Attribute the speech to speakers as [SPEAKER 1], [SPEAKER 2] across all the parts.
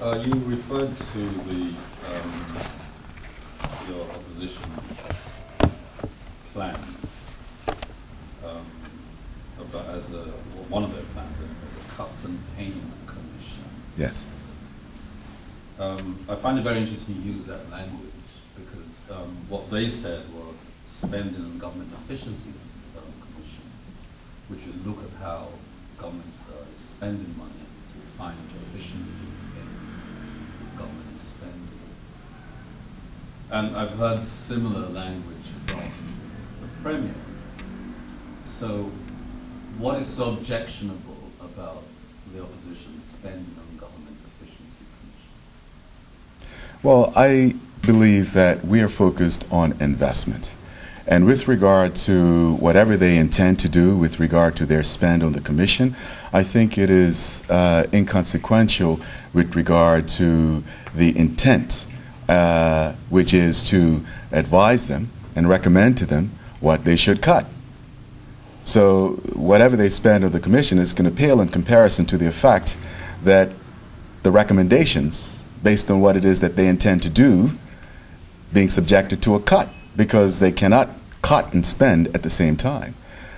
[SPEAKER 1] You referred to your opposition's plan as one of their plans, the Cuts and Pain Commission.
[SPEAKER 2] Yes.
[SPEAKER 1] I find it very interesting you use that language because what they said was spending on government efficiency commission, which would look at how government is spending money to find efficiencies in government spending. And I've heard similar language from the Premier. So what is so objectionable about the opposition spending on government efficiency commission?
[SPEAKER 2] Well, I believe that we are focused on investment. And with regard to whatever they intend to do with regard to their spend on the commission, I think it is inconsequential with regard to the intent, which is to advise them and recommend to them what they should cut. So whatever they spend on the commission is going to pale in comparison to the effect that the recommendations, based on what it is that they intend to do, being subjected to a cut, because they cannot cut and spend at the same time.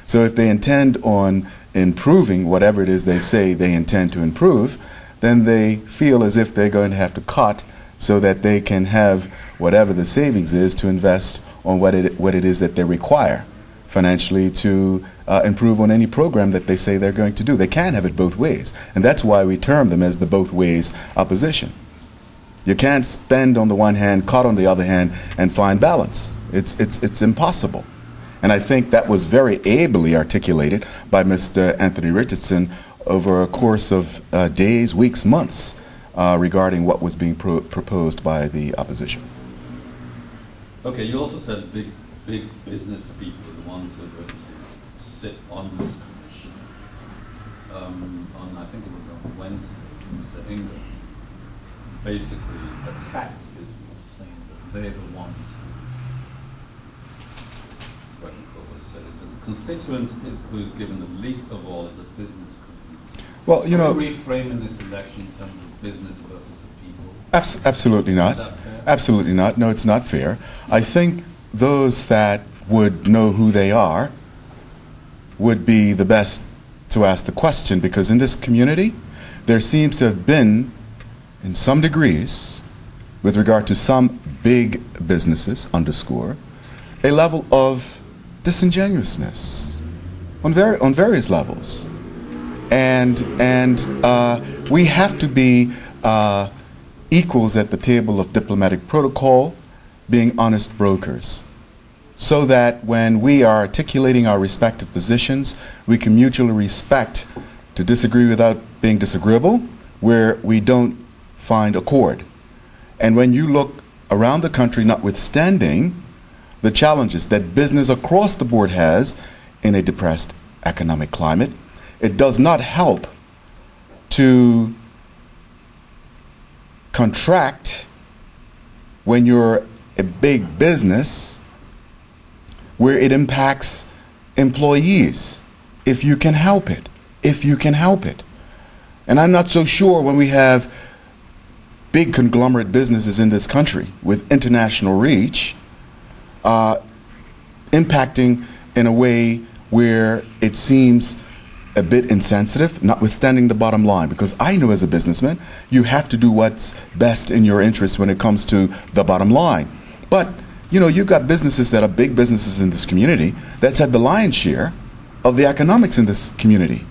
[SPEAKER 2] So if they intend on improving whatever it is they say they intend to improve, then they feel as if they're going to have to cut so that they can have whatever the savings is to invest on what it is that they require financially to improve on any program that they say they're going to do. They can't have it both ways. And that's why we term them as the both ways opposition. You can't spend on the one hand, cut on the other hand, and find balance. It's impossible. And I think that was very ably articulated by Mr. Anthony Richardson over a course of days, weeks, months regarding what was being proposed by the opposition.
[SPEAKER 1] Okay, you also said big business people, the ones who are going to sit on this commission. I think it was on Wednesday, Mr. Ingram basically attacked business, saying that they're the ones the constituent who's given the least of all is a business community.
[SPEAKER 2] Well, you know,
[SPEAKER 1] reframing this election in terms of business versus the people.
[SPEAKER 2] Absolutely not. Absolutely not. No, it's not fair. I think those that would know who they are would be the best to ask the question, because in this community there seems to have been, in some degrees, with regard to some big businesses, a level of disingenuousness on various levels, and we have to be equals at the table of diplomatic protocol, being honest brokers, so that when we are articulating our respective positions, we can mutually respect to disagree without being disagreeable, where we don't find accord. And when you look around the country, notwithstanding the challenges that business across the board has in a depressed economic climate, it does not help to contract when you're a big business where it impacts employees, if you can help it. And I'm not so sure when we have big conglomerate businesses in this country with international reach impacting in a way where it seems a bit insensitive, notwithstanding the bottom line, because I know as a businessman you have to do what's best in your interest when it comes to the bottom line. But you know, you've got businesses that are big businesses in this community that's had the lion's share of the economics in this community.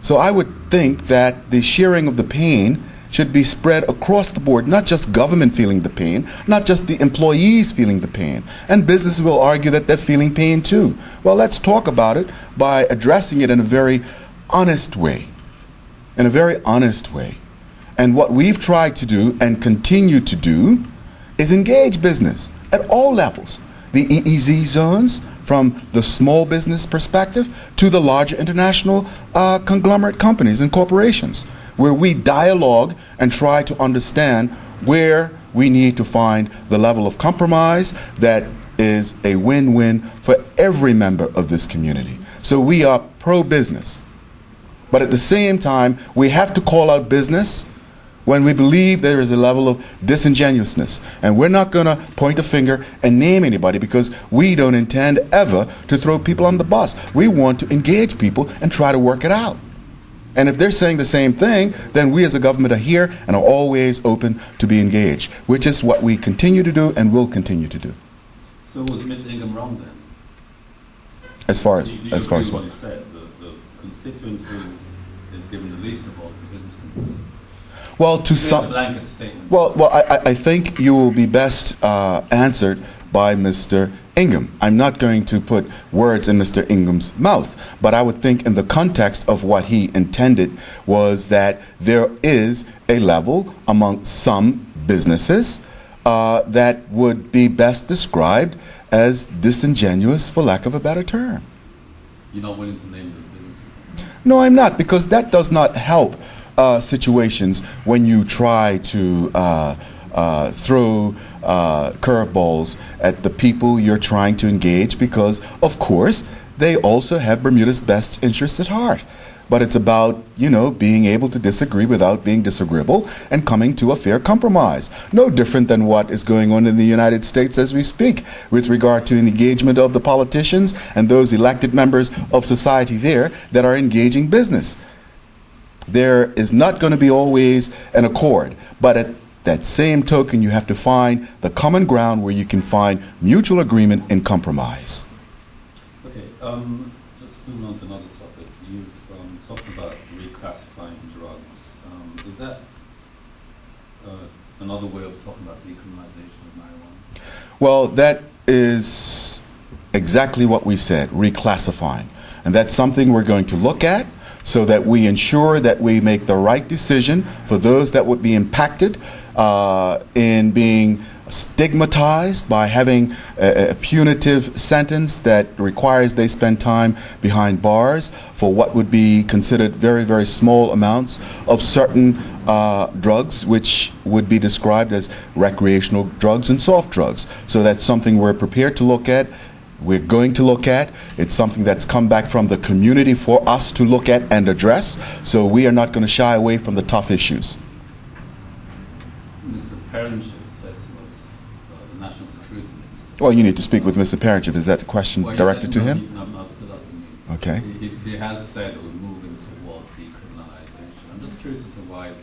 [SPEAKER 2] So I would think that the sharing of the pain should be spread across the board, not just government feeling the pain, not just the employees feeling the pain. And businesses will argue that they're feeling pain too. Well, let's talk about it by addressing it in a very honest way. And what we've tried to do and continue to do is engage business at all levels. The EEZ zones, from the small business perspective to the larger international conglomerate companies and corporations, where we dialogue and try to understand where we need to find the level of compromise that is a win-win for every member of this community. So we are pro-business. But at the same time, we have to call out business when we believe there is a level of disingenuousness. And we're not going to point a finger and name anybody, because we don't intend ever to throw people on the bus. We want to engage people and try to work it out. And if they're saying the same thing, then we as a government are here and are always open to be engaged, which is what we continue to do and will continue to do.
[SPEAKER 1] So was Mr. Ingham wrong then?
[SPEAKER 2] As far as
[SPEAKER 1] Do you
[SPEAKER 2] as far as
[SPEAKER 1] agree
[SPEAKER 2] what?
[SPEAKER 1] with what he said? The constituent who is given the least of votes to business community.
[SPEAKER 2] Well, to
[SPEAKER 1] A
[SPEAKER 2] some.
[SPEAKER 1] blanket statement.
[SPEAKER 2] Well, I think you will be best answered by Mr. Ingham. I'm not going to put words in Mr. Ingham's mouth, but I would think in the context of what he intended was that there is a level among some businesses that would be best described as disingenuous, for lack of a better term.
[SPEAKER 1] You're not willing to name the businesses?
[SPEAKER 2] No, I'm not, because that does not help situations when you try to throw curveballs at the people you're trying to engage, because, of course, they also have Bermuda's best interests at heart. But it's about, you know, being able to disagree without being disagreeable and coming to a fair compromise. No different than what is going on in the United States as we speak with regard to the engagement of the politicians and those elected members of society there that are engaging business. There is not going to be always an accord, but at that same token, you have to find the common ground where you can find mutual agreement and compromise.
[SPEAKER 1] Okay, just moving on to another topic. You've talked about reclassifying drugs. Is that another way of talking about decriminalization of marijuana?
[SPEAKER 2] Well, that is exactly what we said, reclassifying. And that's something we're going to look at so that we ensure that we make the right decision for those that would be impacted in being stigmatized by having a punitive sentence that requires they spend time behind bars for what would be considered very, very small amounts of certain drugs, which would be described as recreational drugs and soft drugs. So that's something we're prepared to look at. We're going to look at. It's something that's come back from the community for us to look at and address. So we are not going to shy away from the tough issues.
[SPEAKER 1] Mr. Parrish said to us, the National Security Minister.
[SPEAKER 2] Well, you need to speak with Mr. Parrish. Is that the question directed to him?
[SPEAKER 1] No, that doesn't mean.
[SPEAKER 2] Okay.
[SPEAKER 1] He has said we're moving towards decriminalization. I'm just curious as to why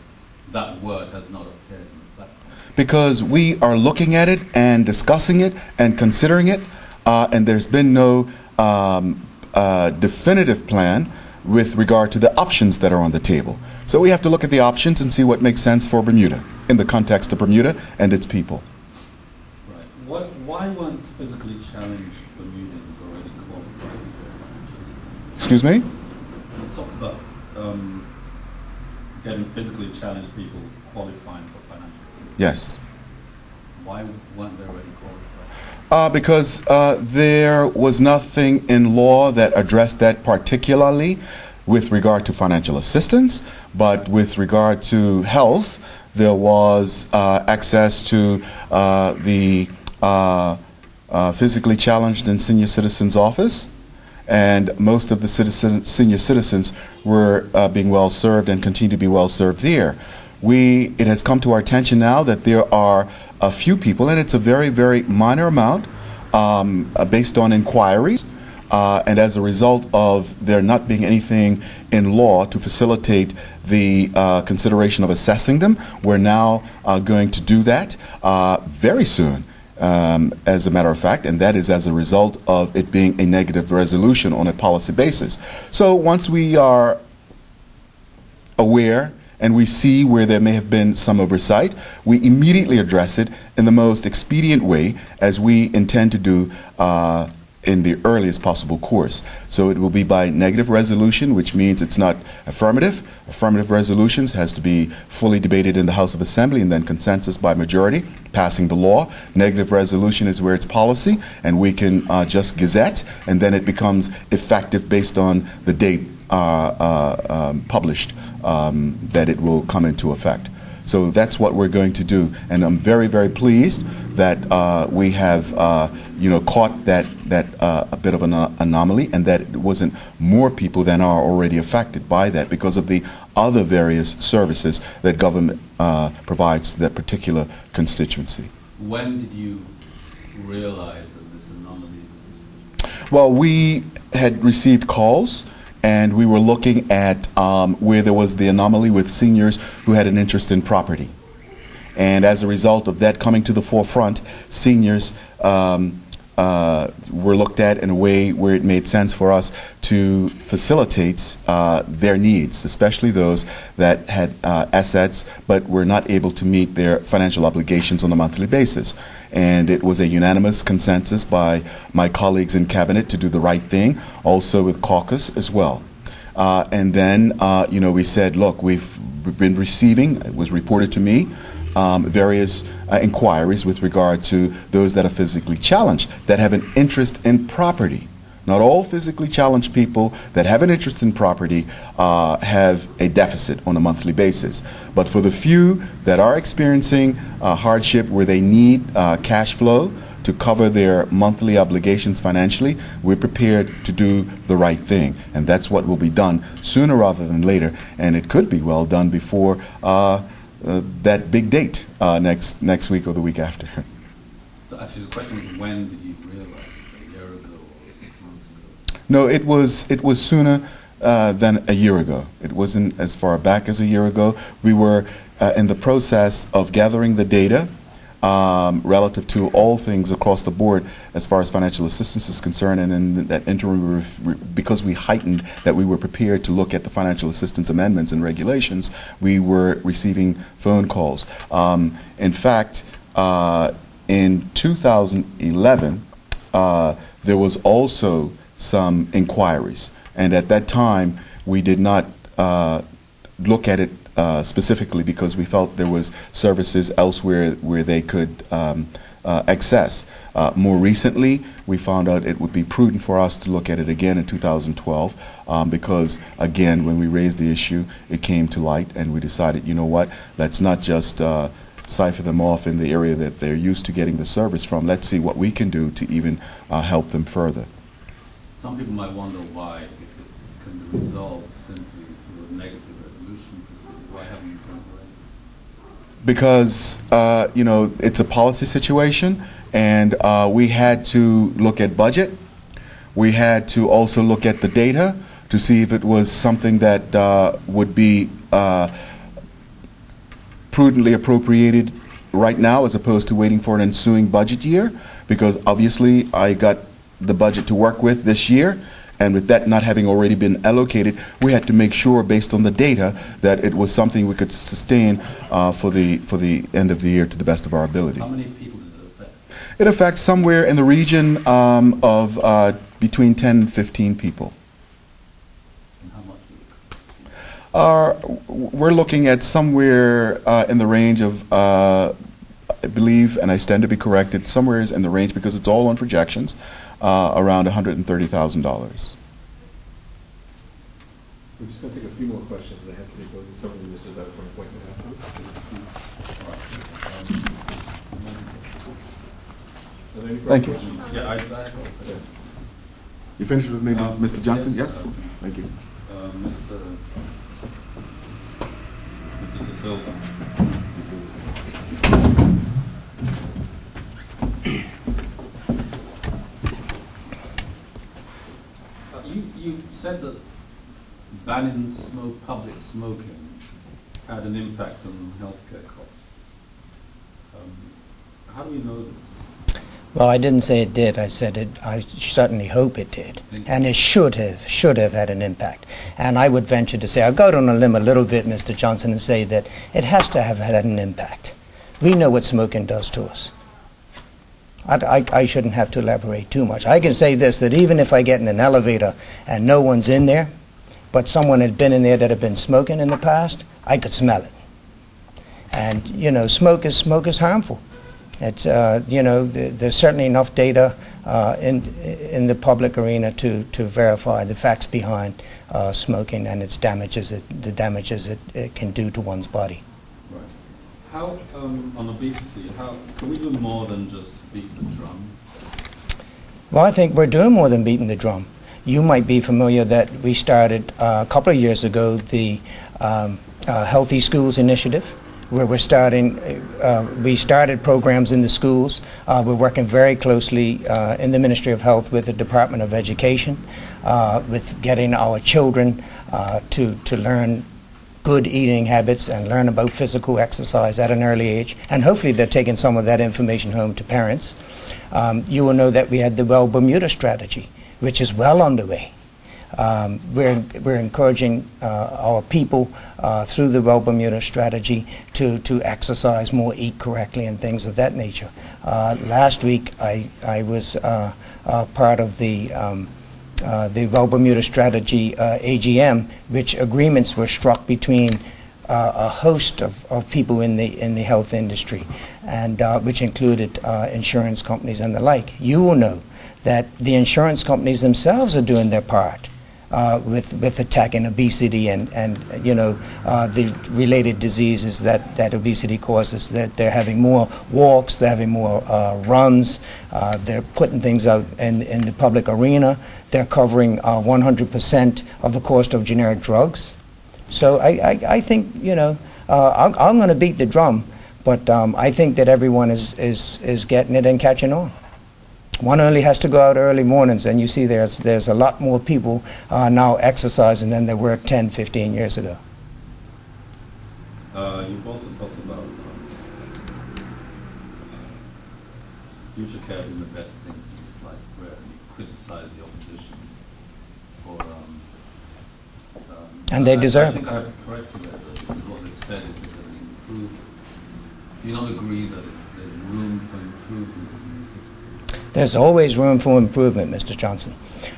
[SPEAKER 1] that word has not appeared in the platform.
[SPEAKER 2] Because we are looking at it and discussing it and considering it. And there's been no definitive plan with regard to the options that are on the table. So we have to look at the options and see what makes sense for Bermuda in the context of Bermuda and its people.
[SPEAKER 1] Right. Why weren't physically challenged Bermudans already qualified for financial assistance?
[SPEAKER 2] Excuse me?
[SPEAKER 1] We talked about getting physically challenged people qualifying for financial assistance.
[SPEAKER 2] Yes.
[SPEAKER 1] Why weren't they already qualified?
[SPEAKER 2] Because there was nothing in law that addressed that particularly with regard to financial assistance, but with regard to health, there was access to the physically challenged and senior citizens office, and most of the senior citizens were being well served and continue to be well served there. It has come to our attention now that there are a few people, and it's a very, very minor amount based on inquiries, and as a result of there not being anything in law to facilitate the consideration of assessing them, we're now going to do that very soon, as a matter of fact, and that is as a result of it being a negative resolution on a policy basis. So once we are aware and we see where there may have been some oversight, we immediately address it in the most expedient way, as we intend to do in the earliest possible course. So it will be by negative resolution, which means it's not affirmative. Affirmative resolutions has to be fully debated in the House of Assembly and then consensus by majority, passing the law. Negative resolution is where it's policy, and we can just gazette, and then it becomes effective based on the date published that it will come into effect. So that's what we're going to do, and I'm very, very pleased that we have caught that a bit of an anomaly, and that it wasn't more people than are already affected by that because of the other various services that government provides to that particular constituency.
[SPEAKER 1] When did you realize that this anomaly existed?
[SPEAKER 2] Well, we had received calls, and we were looking at where there was the anomaly with seniors who had an interest in property. And as a result of that coming to the forefront, seniors were looked at in a way where it made sense for us to facilitate their needs, especially those that had assets but were not able to meet their financial obligations on a monthly basis. And it was a unanimous consensus by my colleagues in cabinet to do the right thing, also with caucus as well. And then, we said, look, we've been receiving, it was reported to me, various inquiries with regard to those that are physically challenged, that have an interest in property. Not all physically challenged people that have an interest in property have a deficit on a monthly basis. But for the few that are experiencing hardship where they need cash flow to cover their monthly obligations financially, we're prepared to do the right thing. And that's what will be done sooner rather than later. And it could be well done before that big date next week or the week after.
[SPEAKER 1] So actually the question is, when did you realize? A year ago or 6 months ago?
[SPEAKER 2] No, it was sooner than a year ago. It wasn't as far back as a year ago. We were in the process of gathering the data relative to all things across the board as far as financial assistance is concerned, and in that interim, because we heightened that we were prepared to look at the financial assistance amendments and regulations, we were receiving phone calls. In fact, in 2011, there was also some inquiries, and at that time, we did not look at it specifically because we felt there was services elsewhere where they could access. More recently, we found out it would be prudent for us to look at it again in 2012 because, again, when we raised the issue, it came to light, and we decided, you know what, let's not just cipher them off in the area that they're used to getting the service from. Let's see what we can do to even help them further.
[SPEAKER 1] Some people might wonder why it can be resolved simply through a negative resolution procedure. Why haven't you done it?
[SPEAKER 2] Because it's a policy situation, and we had to look at budget. We had to also look at the data to see if it was something that would be prudently appropriated right now as opposed to waiting for an ensuing budget year, because obviously I got the budget to work with this year, and with that not having already been allocated, we had to make sure, based on the data, that it was something we could sustain for the end of the year to the best of our ability.
[SPEAKER 1] How many people does it affect?
[SPEAKER 2] It affects somewhere in the region of between 10 and 15 people.
[SPEAKER 1] And how much would it cost?
[SPEAKER 2] We're looking at somewhere in the range of, I believe, and I stand to be corrected, somewhere is in the range, because it's all on projections, around $130,000.
[SPEAKER 3] We're just going to take a few more questions, and I have to go to some of the ministers out for an appointment after. Are there any further
[SPEAKER 2] Thank you.
[SPEAKER 3] questions?
[SPEAKER 1] Yeah,
[SPEAKER 2] You finished with me, Mr. Johnson? Yes?
[SPEAKER 1] Yes.
[SPEAKER 2] Thank you.
[SPEAKER 1] Mr. De Silva. You said that banning public smoking had an impact on healthcare costs. How do we know this?
[SPEAKER 4] Well, I didn't say it did. I said it. I certainly hope it did, and it should have had an impact. And I would venture to say, I'll go on a limb a little bit, Mr. Johnson, and say that it has to have had an impact. We know what smoking does to us. I shouldn't have to elaborate too much. I can say this, that even if I get in an elevator and no one's in there, but someone had been in there that had been smoking in the past, I could smell it. And, smoke is harmful. It's, there's certainly enough data in the public arena to verify the facts behind smoking and its damages, the damages it can do to one's body.
[SPEAKER 1] Right. How, on obesity, how can we do more than just beat the drum?
[SPEAKER 4] Well, I think we're doing more than beating the drum. You might be familiar that we started a couple of years ago the Healthy Schools Initiative, where we started programs in the schools. We're working very closely in the Ministry of Health with the Department of Education, with getting our children to learn good eating habits and learn about physical exercise at an early age. And hopefully they're taking some of that information home to parents. You will know that we had the Well Bermuda strategy, which is well underway. We're encouraging our people through the Well Bermuda strategy to exercise more, eat correctly, and things of that nature. Last week, I was part of the Well Bermuda strategy AGM, which agreements were struck between a host of people in the health industry, and which included insurance companies and the like. You will know that the insurance companies themselves are doing their part with attacking obesity and the related diseases that obesity causes. That they're having more walks, they're having more runs, they're putting things out in the public arena. They're covering 100% of the cost of generic drugs. So I think I'm going to beat the drum, but I think that everyone is getting it and catching on. One only has to go out early mornings, and you see there's a lot more people now exercising than there were 10, 15 years ago.
[SPEAKER 1] You've also talked about future care being the best thing since sliced bread, and you criticize the opposition for.
[SPEAKER 4] And they deserve
[SPEAKER 1] I think I have to correct you there, because what they've said is that they improve. Do you not agree that there's room for improvement in the system?
[SPEAKER 4] There's always room for improvement, Mr. Johnson.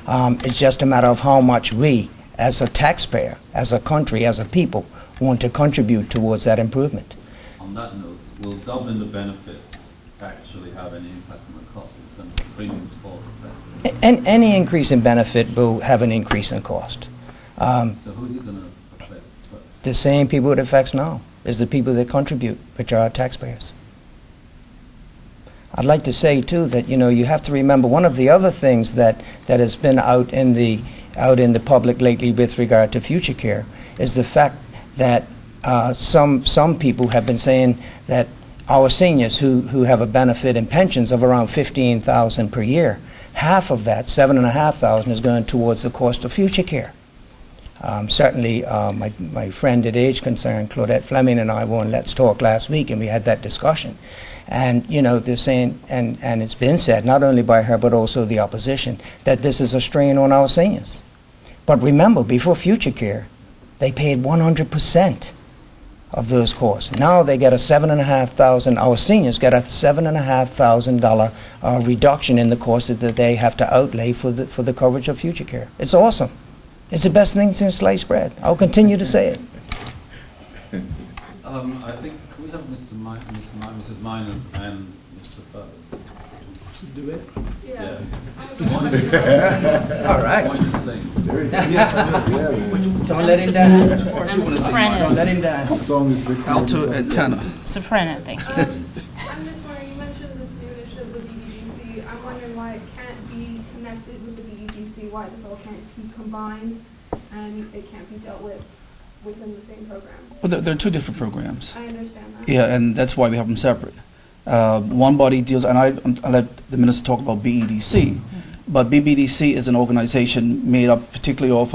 [SPEAKER 4] It's just a matter of how much we, as a taxpayer, as a country, as a people, want to contribute towards that improvement.
[SPEAKER 1] On that note, will doubling the benefits actually have any impact on the cost in terms of premiums for the taxpayer?
[SPEAKER 4] And any increase in benefit will have an increase in cost.
[SPEAKER 1] So who's it going to affect first?
[SPEAKER 4] The same people it affects now is the people that contribute, which are our taxpayers. I'd like to say too that you have to remember one of the other things that has been out in the public lately with regard to future care is the fact that some people have been saying that our seniors who have a benefit in pensions of around $15,000 per year, half of that, $7,500, is going towards the cost of future care. Certainly, my friend at Age Concern, Claudette Fleming, and I were on Let's Talk last week, and we had that discussion. And they're saying, and it's been said, not only by her but also the opposition, that this is a strain on our seniors. But remember, before future care, they paid 100% of those costs. Now they get a $7,500. Our seniors get a $7,500 reduction in the costs that they have to outlay for the coverage of future care. It's awesome. It's the best thing since sliced bread. I'll continue to say it.
[SPEAKER 1] I think we have Mrs. Miners and Mr. Furr.
[SPEAKER 3] Do it?
[SPEAKER 1] Yes.
[SPEAKER 4] All right.
[SPEAKER 1] Point to sing.
[SPEAKER 4] Don't let him down.
[SPEAKER 5] I'm a soprano.
[SPEAKER 4] Don't let him down.
[SPEAKER 6] Alto and tenor.
[SPEAKER 5] Soprano, thank you.
[SPEAKER 7] I'm just wondering, you mentioned this new initiative with the BEDC. I'm wondering why it can't be connected with the BEDC, why this all can't be combined and it can't be dealt with within the same program.
[SPEAKER 6] Well, they're two different programs.
[SPEAKER 7] I understand that.
[SPEAKER 6] Yeah, and that's why we have them separate. One body deals, and I let the minister talk about BEDC, but BBDC is an organization made up particularly of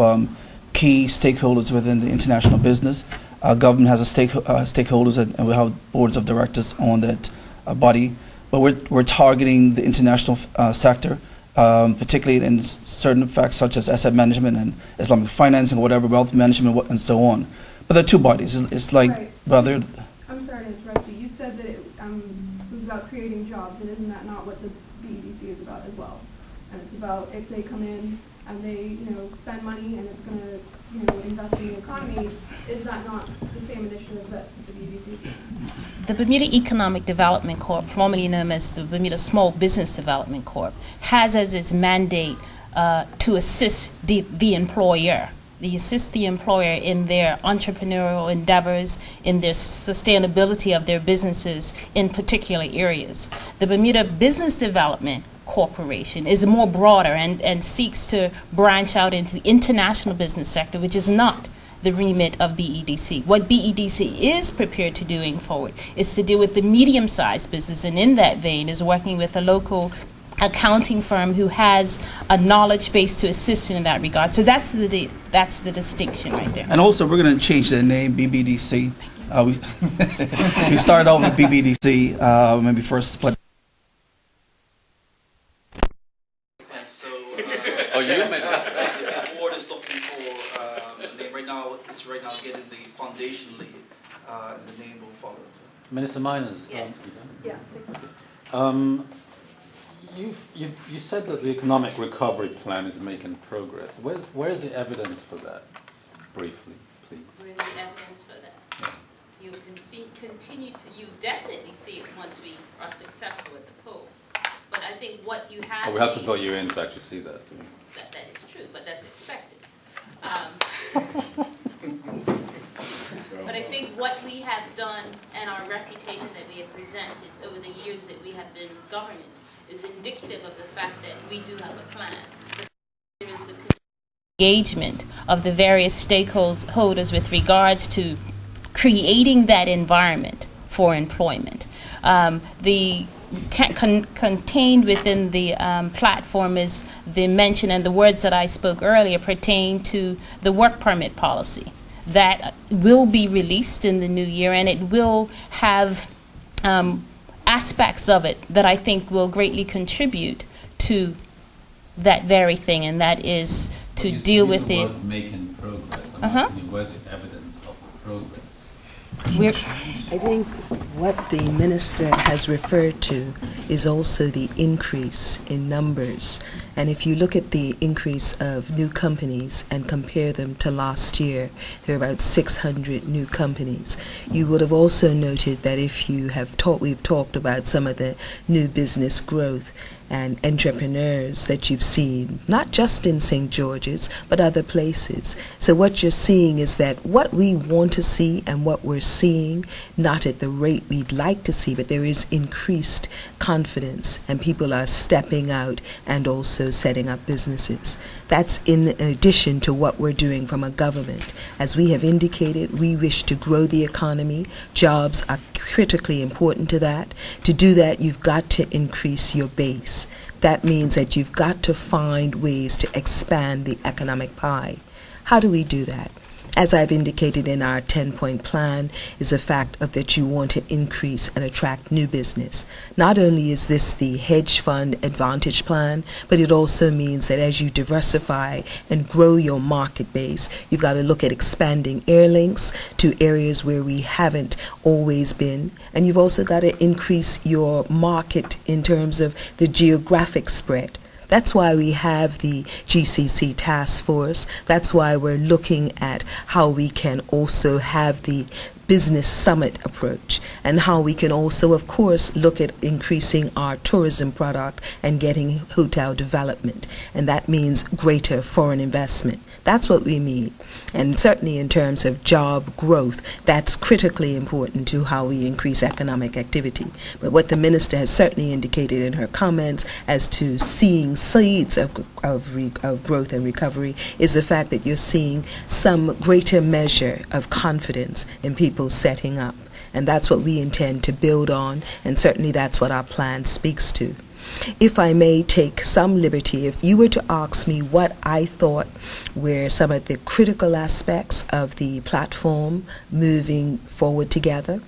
[SPEAKER 6] key stakeholders within the international business. Government has a stakeholders, and we have boards of directors on that body. But we're targeting the international sector, particularly in certain facts such as asset management and Islamic financing, whatever, wealth management, and so on. But there are two bodies. It's like,
[SPEAKER 7] right.
[SPEAKER 6] well, they're.
[SPEAKER 7] I'm sorry to interrupt you. You said that it was about creating jobs, and isn't that not what the BEDC is about as well? And it's about if they come in and they, spend money and it's going to, invest in the economy, is that not the same initiative that the BEDC is doing?
[SPEAKER 5] The Bermuda Economic Development Corp., formerly known as the Bermuda Small Business Development Corp., has as its mandate to assist the employer. They assist the employer in their entrepreneurial endeavors, in their sustainability of their businesses in particular areas. The Bermuda Business Development corporation, is more broader and seeks to branch out into the international business sector, which is not the remit of BEDC. What BEDC is prepared to doing forward is to deal with the medium-sized business, and in that vein is working with a local accounting firm who has a knowledge base to assist in that regard. So that's the distinction right there.
[SPEAKER 6] And also, we're going to change the name BBDC. We started out with BBDC when we first put. And so,
[SPEAKER 1] Oh, you made that.
[SPEAKER 6] the board is looking for a name. Right now, it's getting the foundation lead, and the name will follow.
[SPEAKER 1] Minister Miners.
[SPEAKER 5] Yes.
[SPEAKER 7] Yeah.
[SPEAKER 1] You said that the economic recovery plan is making progress. Where's the evidence for that? Briefly, please.
[SPEAKER 5] Where's the evidence for that? You you definitely see it once we are successful at the polls. But I think what you have
[SPEAKER 1] We have to vote you in to actually see that.
[SPEAKER 5] that is true, but that's expected. But I think what we have done and our reputation that we have presented over the years that we have been governing is indicative of the fact that we do have a plan. There is the engagement of the various stakeholders with regards to creating that environment for employment. The contained within the platform is the mention, and the words that I spoke earlier pertain to the work permit policy that will be released in the new year, and it will have aspects of it that I think will greatly contribute to that very thing, and that is to deal with the
[SPEAKER 1] making progress. I'm asking you, where's the evidence of progress?
[SPEAKER 8] I think what the minister has referred to is also the increase in numbers. And if you look at the increase of new companies and compare them to last year, there are about 600 new companies. You would have also noted that if you have we've talked about some of the new business growth and entrepreneurs that you've seen, not just in St. George's, but other places. So what you're seeing is that what we want to see and what we're seeing, not at the rate we'd like to see, but there is increased confidence and people are stepping out and also setting up businesses. That's in addition to what we're doing from a government. As we have indicated, we wish to grow the economy. Jobs are critically important to that. To do that, you've got to increase your base. That means that you've got to find ways to expand the economic pie. How do we do that? As I've indicated in our 10-point plan, is the fact of that you want to increase and attract new business. Not only is this the hedge fund advantage plan, but it also means that as you diversify and grow your market base, you've got to look at expanding air links to areas where we haven't always been. And you've also got to increase your market in terms of the geographic spread. That's why we have the GCC task force. That's why we're looking at how we can also have the business summit approach, and how we can also, of course, look at increasing our tourism product and getting hotel development. And that means greater foreign investment. That's what we mean. And certainly in terms of job growth, that's critically important to how we increase economic activity. But what the minister has certainly indicated in her comments as to seeing seeds of growth and recovery is the fact that you're seeing some greater measure of confidence in people setting up. And that's what we intend to build on, and certainly that's what our plan speaks to. If I may take some liberty, if you were to ask me what I thought were some of the critical aspects of the platform moving forward together,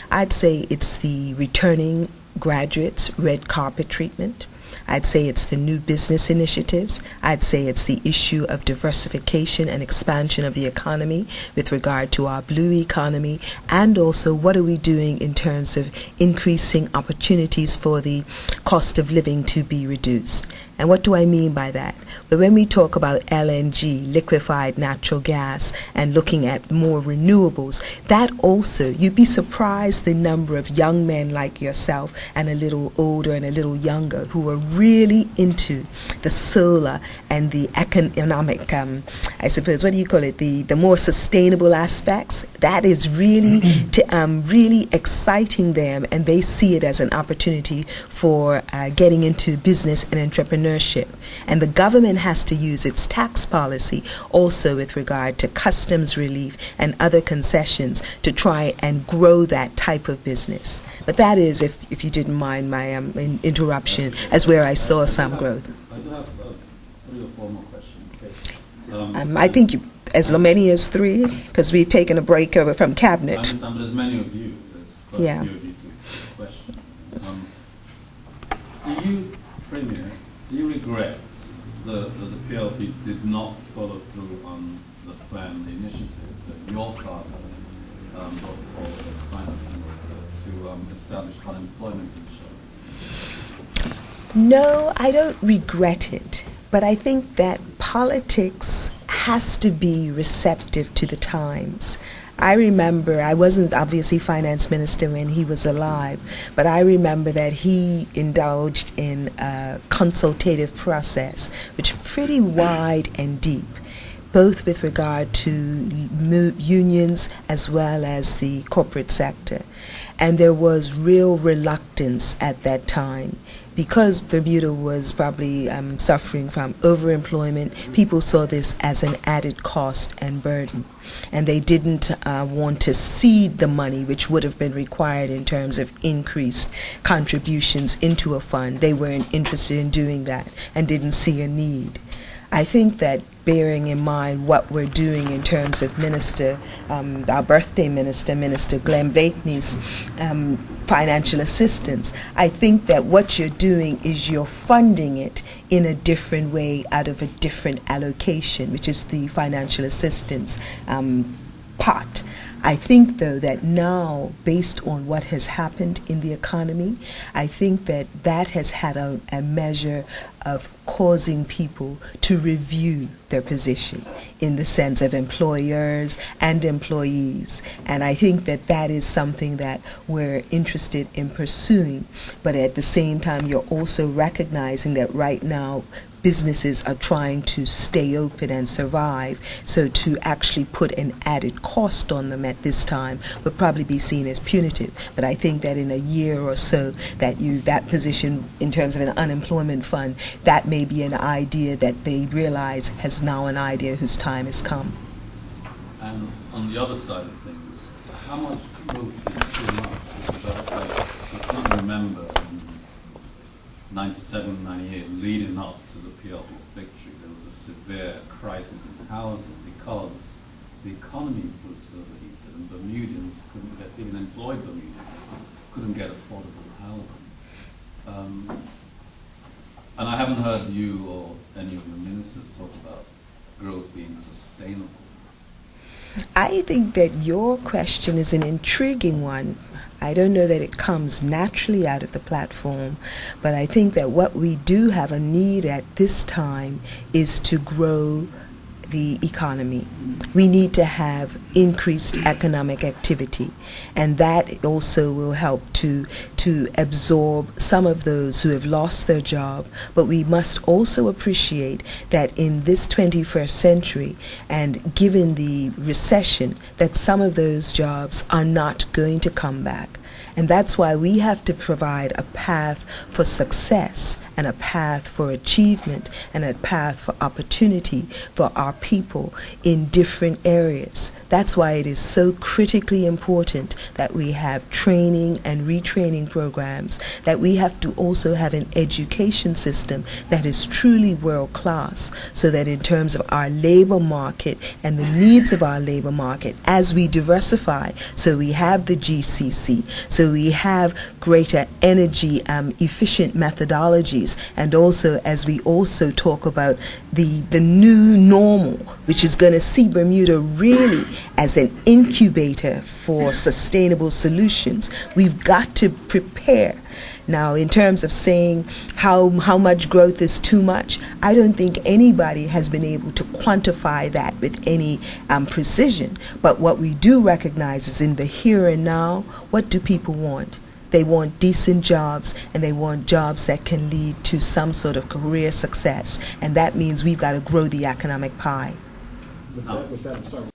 [SPEAKER 8] I'd say it's the returning graduates red carpet treatment. I'd say it's the new business initiatives. I'd say it's the issue of diversification and expansion of the economy with regard to our blue economy, and also what are we doing in terms of increasing opportunities for the cost of living to be reduced. And what do I mean by that? But when we talk about LNG, liquefied natural gas, and looking at more renewables, that also, you'd be surprised the number of young men like yourself and a little older and a little younger who are really into the solar and the economic, I suppose, what do you call it, the more sustainable aspects. That is really, really exciting them, and they see it as an opportunity for getting into business and entrepreneurship. And the government has to use its tax policy also with regard to customs relief and other concessions to try and grow that type of business. But that is, if you didn't mind my interruption, as where I saw some growth.
[SPEAKER 1] I do have 3 or 4 more questions.
[SPEAKER 8] I think as many as 3, because we've taken a break over from
[SPEAKER 1] I
[SPEAKER 8] cabinet.
[SPEAKER 1] understand, but there's many of you. There's quite
[SPEAKER 8] Yeah.
[SPEAKER 1] a few of you to question. Do you, Premier, do you regret that the PLP did not follow through on the plan, the initiative that your father brought forward as finance minister to establish unemployment insurance?
[SPEAKER 8] No, I don't regret it, but I think that politics has to be receptive to the times. I remember, I wasn't obviously finance minister when he was alive, but I remember that he indulged in a consultative process, which is pretty wide and deep, both with regard to unions as well as the corporate sector. And there was real reluctance at that time. Because Bermuda was probably suffering from overemployment, people saw this as an added cost and burden. And they didn't want to cede the money which would have been required in terms of increased contributions into a fund. They weren't interested in doing that and didn't see a need. I think that bearing in mind what we're doing in terms of our birthday minister, Minister Glenn Bakeney's financial assistance, I think that what you're doing is you're funding it in a different way out of a different allocation, which is the financial assistance pot. I think, though, that now, based on what has happened in the economy, I think that that has had a measure of causing people to review their position in the sense of employers and employees. And I think that that is something that we're interested in pursuing. But at the same time, you're also recognizing that right now, businesses are trying to stay open and survive, so to actually put an added cost on them at this time would probably be seen as punitive. But I think that in a year or so that position in terms of an unemployment fund, that may be an idea that they realize has now an idea whose time has come.
[SPEAKER 1] And on the other side of things, how much growth is too much? Because I just not remember in 97, 98, leading up to the PLP victory, there was a severe crisis in housing because the economy was overheated and Bermudians couldn't get, even employed Bermudians, couldn't get affordable housing. And I haven't heard you or any of the ministers talk about growth being sustainable.
[SPEAKER 8] I think that your question is an intriguing one. I don't know that it comes naturally out of the platform, but I think that what we do have a need at this time is to grow the economy. We need to have increased economic activity, and that also will help to absorb some of those who have lost their job. But we must also appreciate that in this 21st century, and given the recession, that some of those jobs are not going to come back. And that's why we have to provide a path for success and a path for achievement and a path for opportunity for our people in different areas. That's why it is so critically important that we have training and retraining programs, that we have to also have an education system that is truly world class, so that in terms of our labor market and the needs of our labor market, as we diversify, so we have the GCC, so we have greater energy efficient methodologies, and also as we also talk about the new normal, which is going to see Bermuda really as an incubator for sustainable solutions. We've got to prepare Now, in terms of saying how much growth is too much, I don't think anybody has been able to quantify that with any precision. But what we do recognize is in the here and now, what do people want? They want decent jobs, and they want jobs that can lead to some sort of career success. And that means we've got to grow the economic pie.
[SPEAKER 3] With that, I'm sorry.